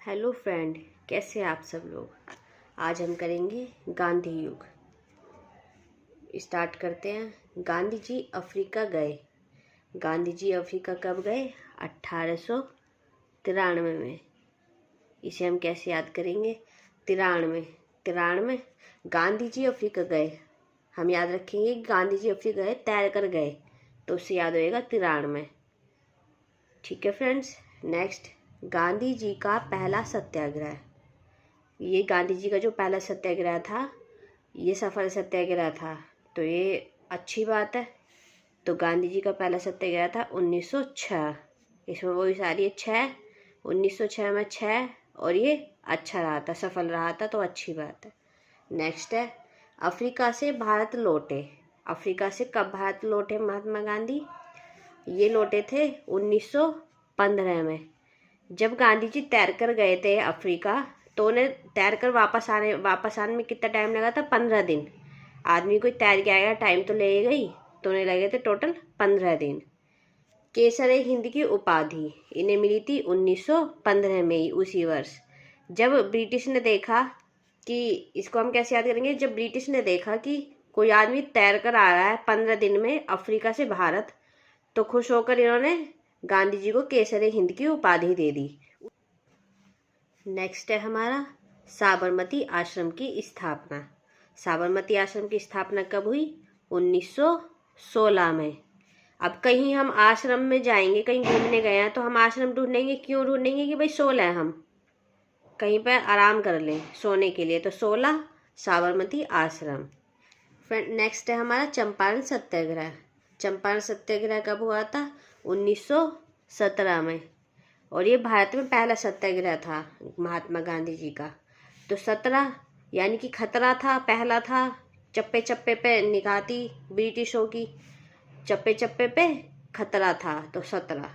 Hello friend, कैसे हैं आप सब लोग। आज हम करेंगे गांधी युग। स्टार्ट करते हैं। गांधी जी अफ्रीका गए। गांधी जी अफ्रीका कब गए? 1893 में। इसे हम कैसे याद करेंगे? 93 गांधी जी अफ्रीका गए। हम याद रखेंगे कि गांधी जी अफ्रीका गए, तैर कर गए, तो उससे याद होएगा 93। ठीक है फ्रेंड्स। नेक्स्ट, गांधी जी का पहला सत्याग्रह। ये गांधी जी का जो पहला सत्याग्रह था, ये सफल सत्याग्रह था, तो ये अच्छी बात है। तो गांधी जी का पहला सत्याग्रह था 1906। इसमें वही सारी 6, 1906 में 6, और ये अच्छा रहा था, सफल रहा था, तो अच्छी बात है। नेक्स्ट है, अफ्रीका से भारत लौटे। अफ्रीका से कब भारत लौटे महात्मा गांधी? ये लौटे थे 1915 में। जब गांधी जी तैर कर गए थे अफ्रीका, तो उन्हें तैर कर वापस आने में कितना टाइम लगा था? 15 दिन। आदमी कोई तैर के आएगा, टाइम तो लगेगा ही, तो उन्हें लगे थे टोटल 15 दिन। केसर हिंद की उपाधि इन्हें मिली थी 1915 में ही, उसी वर्ष। जब ब्रिटिश ने देखा कि, इसको हम कैसे याद करेंगे, जब ब्रिटिश ने देखा कि कोई आदमी तैर कर आ रहा है 15 दिन में अफ्रीका से भारत, तो खुश होकर इन्होंने गांधी जी को केसर हिंद की उपाधि दे दी। नेक्स्ट है हमारा साबरमती आश्रम की स्थापना। साबरमती आश्रम की स्थापना कब हुई? 1916 में। अब कहीं हम आश्रम में जाएंगे, कहीं घूमने गए हैं, तो हम आश्रम ढूंढेंगे। क्यों ढूंढेंगे? कि भाई 16 है, हम कहीं पर आराम कर लें सोने के लिए, तो 16 साबरमती आश्रम। फ्रेंड, नेक्स्ट है हमारा चंपारण सत्याग्रह। चंपारण सत्याग्रह कब हुआ था? 1917 में। और ये भारत में पहला सत्याग्रह था महात्मा गांधी जी का। तो 17 यानी कि खतरा था, पहला था। चप्पे चप्पे पे निगाह थी ब्रिटिशों की, चप्पे चप्पे पे खतरा था, तो 17।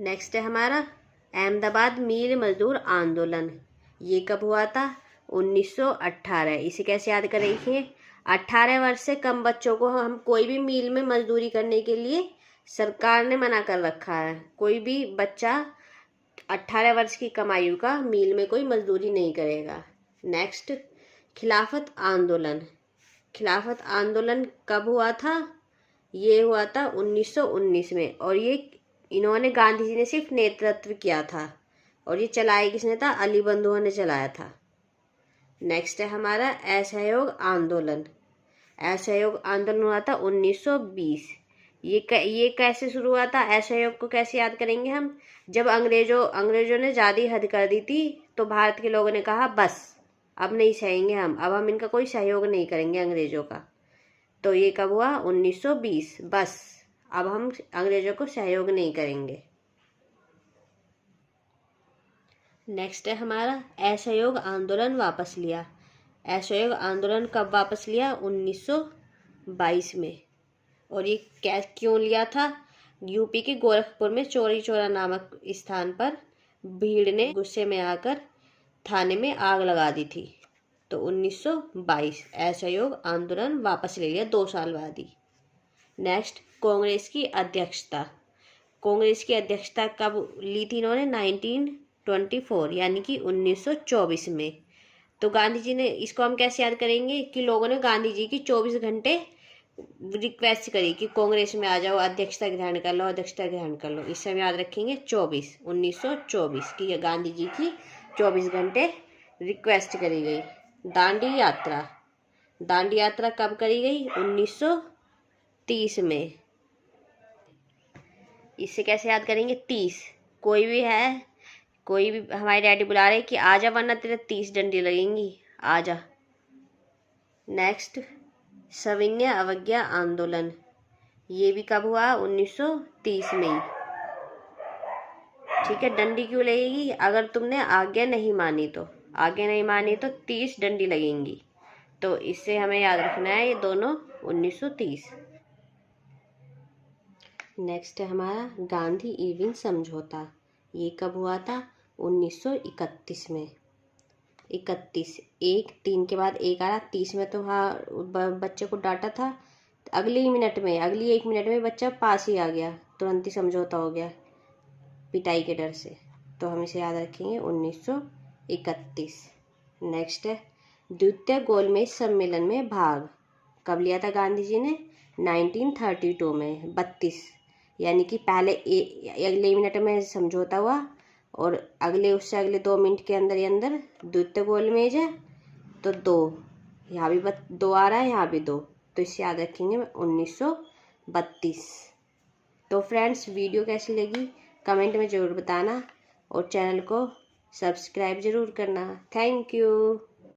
नेक्स्ट है हमारा अहमदाबाद मील मजदूर आंदोलन। ये कब हुआ था? 1918। इसे कैसे याद करेंगे? 18 वर्ष से कम बच्चों को हम कोई भी मील में मजदूरी करने के लिए सरकार ने मना कर रखा है। कोई भी बच्चा 18 वर्ष की कम आयु का मील में कोई मजदूरी नहीं करेगा। नेक्स्ट, खिलाफत आंदोलन। खिलाफत आंदोलन कब हुआ था? ये हुआ था 1919 में। और ये इन्होंने, गांधी जी ने सिर्फ नेतृत्व किया था, और ये चलाया किसने था? अली बंधुओं ने चलाया था। नेक्स्ट है हमारा असहयोग आंदोलन। असहयोग आंदोलन हुआ था 1920। ये कैसे शुरू हुआ था? असहयोग को कैसे याद करेंगे हम? जब अंग्रेजों ने ज़्यादा हद कर दी थी, तो भारत के लोगों ने कहा बस अब नहीं सहेंगे हम, अब हम इनका कोई सहयोग नहीं करेंगे अंग्रेजों का। तो ये कब हुआ? 1920। बस अब हम अंग्रेजों को सहयोग नहीं करेंगे। नेक्स्ट है हमारा असहयोग आंदोलन वापस लिया। असहयोग आंदोलन कब वापस लिया? 1922 में। और ये क्यों लिया था? यूपी के गोरखपुर में चौरी चौरा नामक स्थान पर भीड़ ने गुस्से में आकर थाने में आग लगा दी थी। तो 1922 असहयोग आंदोलन वापस ले लिया 2 साल बाद ही। नेक्स्ट, कांग्रेस की अध्यक्षता। कांग्रेस की अध्यक्षता कब ली थी इन्होंने? 1924 यानी कि 1924 में। तो गांधी जी ने, इसको हम कैसे याद करेंगे कि लोगों ने गांधी जी की 24 घंटे रिक्वेस्ट करी कि कांग्रेस में आ जाओ, अध्यक्षता ग्रहण कर लो, अध्यक्षता ग्रहण कर लो। इससे हम याद रखेंगे 1924 की गांधी जी की 24 घंटे रिक्वेस्ट करी गई। दांडी यात्रा। दांडी यात्रा कब करी गई? 1930 में। इससे कैसे याद करेंगे? 30 कोई भी है, कोई भी, हमारे डैडी बुला रहे कि आजा वरना तेरे 30 डंडी लगेंगी, आजा। नेक्स्ट, सविनय अवज्ञा आंदोलन। ये भी कब हुआ? 1930 में ही। ठीक है, डंडी क्यों लगेगी? अगर तुमने आज्ञा नहीं मानी तो, 30 डंडी लगेंगी। तो इससे हमें याद रखना है ये दोनों 1930। नेक्स्ट है हमारा गांधी इरविन समझौता। ये कब हुआ था? 1931 में। 31, 1 3 के बाद 1 आ रहा, 30 में तो हाँ बच्चे को डांटा था, अगली 1 मिनट में बच्चा पास ही आ गया, तुरंत ही समझौता हो गया पिटाई के डर से। तो हम इसे याद रखेंगे 1931। नेक्स्ट है द्वितीय गोलमेज सम्मेलन में भाग कब लिया था गांधी जी ने? 1932 में, 32, यानी कि पहले अगले मिनट में समझौता हुआ और उससे अगले 2 मिनट के अंदर ही अंदर द्वितीय गोलमेज है तो 2, यहाँ भी 2 आ रहा है, यहाँ भी 2, तो इसे याद रखेंगे 1932। तो फ्रेंड्स वीडियो कैसी लगी कमेंट में ज़रूर बताना और चैनल को सब्सक्राइब ज़रूर करना। Thank you.